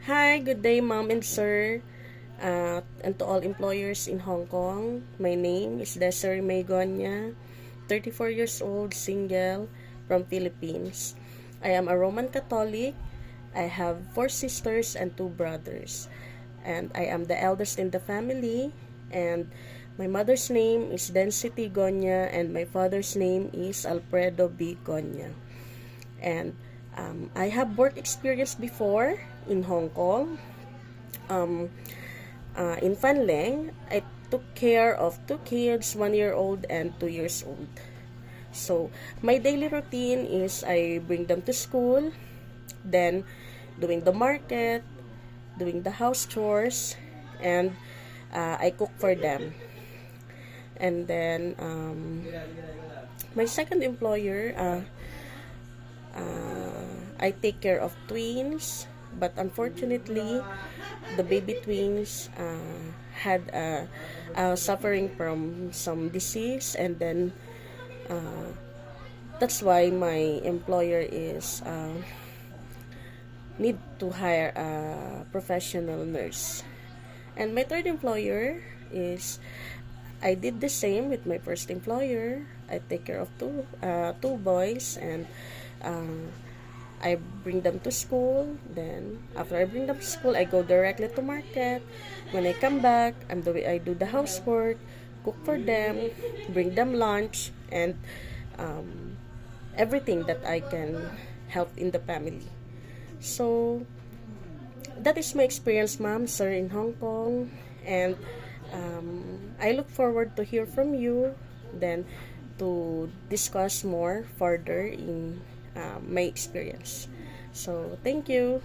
Hi, good day, ma'am and sir, and to all employers in Hong Kong. My name is Desiree May Gonya, 34 years old, single, from Philippines. I am a Roman Catholic. I have 4 sisters and 2 brothers, and I am the eldest in the family. And my mother's name is Density Gonya, and my father's name is Alfredo B. Gonya. And I have work experience before in Hong Kong. Um, in Fanleng, I took care of 2 kids, 1-year-old and 2 years old. So, my daily routine is I bring them to school, then doing the market, doing the house chores, and I cook for them. And then, my second employer, I take care of twins, but unfortunately, the baby twins had suffering from some disease, and then that's why my employer is need to hire a professional nurse. And my third employer is I did the same with my first employer. I take care of two boys, and I bring them to school. Then after I bring them to school, I go directly to market. When I come back, I do the housework, cook for them, bring them lunch, and everything that I can help in the family. So that is my experience, ma'am, sir, in Hong Kong, and I look forward to hear from you, then to discuss more further in my experience. So thank you.